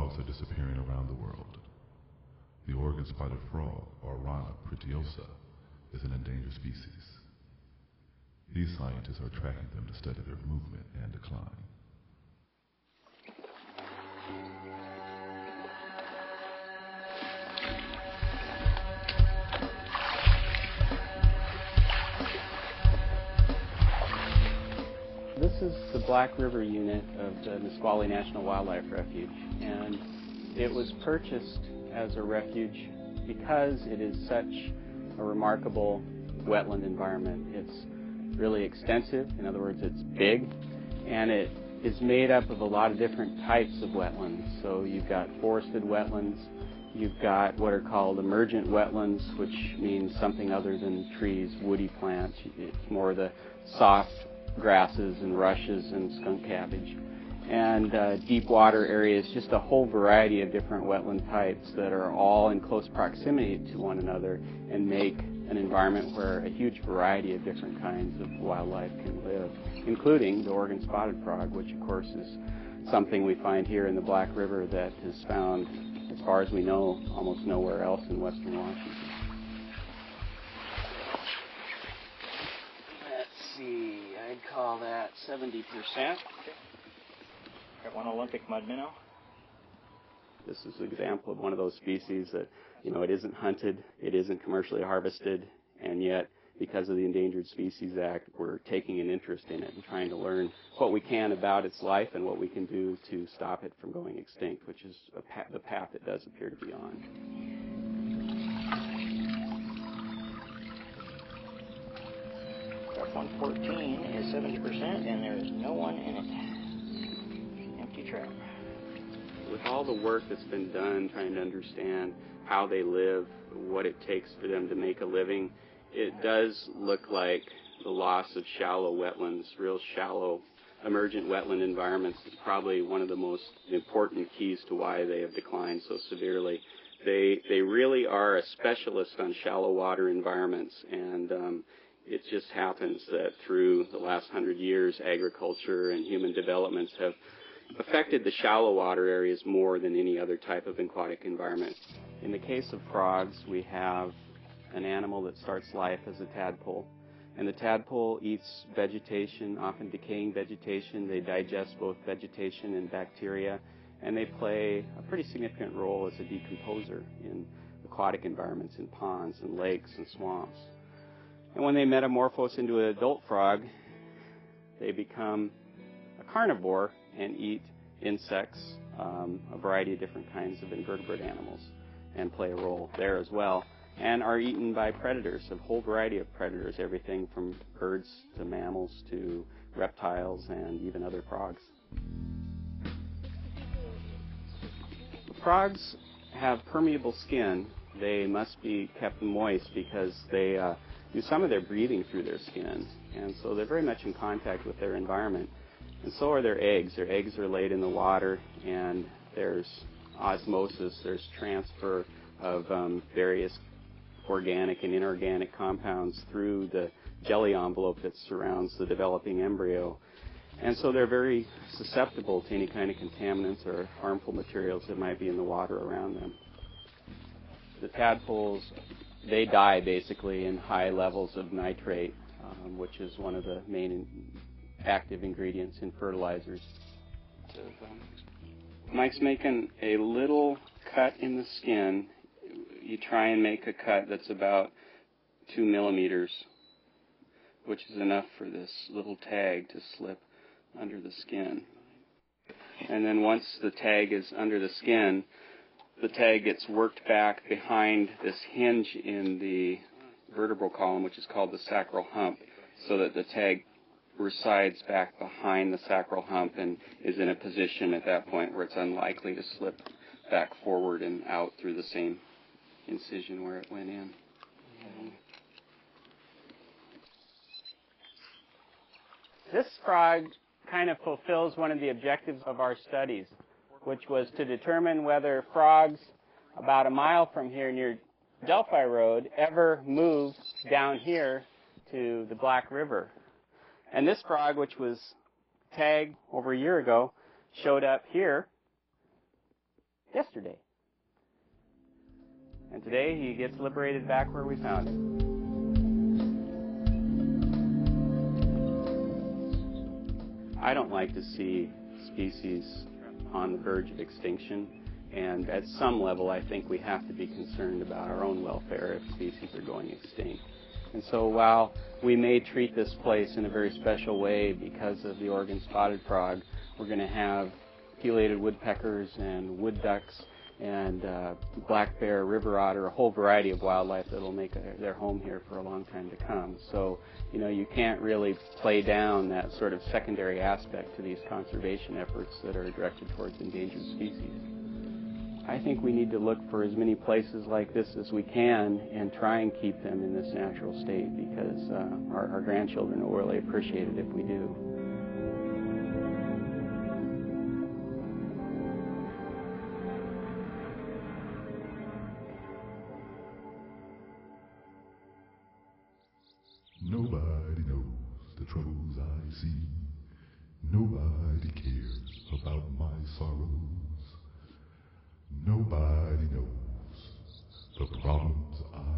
frogs are disappearing around the world. The Oregon-spotted frog, or Rana pretiosa, is an endangered species. These scientists are tracking them to study their movement and decline. This is the Black River unit of the Nisqually National Wildlife Refuge, and it was purchased as a refuge because it is such a remarkable wetland environment. It's really extensive, in other words, it's big, and it is made up of a lot of different types of wetlands. So you've got forested wetlands, you've got what are called emergent wetlands, which means something other than trees, woody plants. It's more the soft grasses and rushes and skunk cabbage. And deep water areas, just a whole variety of different wetland types that are all in close proximity to one another and make an environment where a huge variety of different kinds of wildlife can live, including the Oregon spotted frog, which of course is something we find here in the Black River that is found, as far as we know, almost nowhere else in western Washington. Let's see, I'd call that 70%. Got one Olympic mud minnow. This is an example of one of those species that, it isn't hunted, it isn't commercially harvested, and yet, because of the Endangered Species Act, we're taking an interest in it and trying to learn what we can about its life and what we can do to stop it from going extinct, which is the path it does appear to be on. Trap 114 is 70%, and there is no one in it. Empty trap. With all the work that's been done trying to understand how they live, what it takes for them to make a living, it does look like the loss of shallow wetlands, real shallow emergent wetland environments is probably one of the most important keys to why they have declined so severely. They really are a specialist on shallow water environments, and it just happens that through the last 100 years, agriculture and human developments have affected the shallow water areas more than any other type of aquatic environment. In the case of frogs, we have an animal that starts life as a tadpole, and the tadpole eats vegetation, often decaying vegetation. They digest both vegetation and bacteria, and they play a pretty significant role as a decomposer in aquatic environments, in ponds and lakes and swamps. And when they metamorphose into an adult frog, they become a carnivore and eat insects, a variety of different kinds of invertebrate animals, and play a role there as well, and are eaten by predators, a whole variety of predators, everything from birds to mammals to reptiles and even other frogs. The frogs have permeable skin. They must be kept moist because they do some of their breathing through their skin, and so they're very much in contact with their environment. And so are their eggs. Their eggs are laid in the water, and there's osmosis, there's transfer of various organic and inorganic compounds through the jelly envelope that surrounds the developing embryo. And so they're very susceptible to any kind of contaminants or harmful materials that might be in the water around them. The tadpoles, they die basically in high levels of nitrate, which is one of the main active ingredients in fertilizers. Mike's making a little cut in the skin. You try and make a cut that's about 2 millimeters, which is enough for this little tag to slip under the skin. And then once the tag is under the skin, the tag gets worked back behind this hinge in the vertebral column, which is called the sacral hump, so that the tag resides back behind the sacral hump and is in a position at that point where it's unlikely to slip back forward and out through the same incision where it went in. This frog kind of fulfills one of the objectives of our studies, which was to determine whether frogs about a mile from here near Delphi Road ever move down here to the Black River. And this frog, which was tagged over a year ago, showed up here yesterday. And today he gets liberated back where we found him. I don't like to see species on the verge of extinction, and at some level I think we have to be concerned about our own welfare if species are going extinct. And so while we may treat this place in a very special way because of the Oregon spotted frog, we're going to have pileated woodpeckers and wood ducks and black bear, river otter, a whole variety of wildlife that will make their home here for a long time to come. So, you know, you can't really play down that sort of secondary aspect to these conservation efforts that are directed towards endangered species. I think we need to look for as many places like this as we can and try and keep them in this natural state, because our grandchildren will really appreciate it if we do. Nobody knows the troubles I see. Nobody cares about my sorrows. Nobody knows the problems I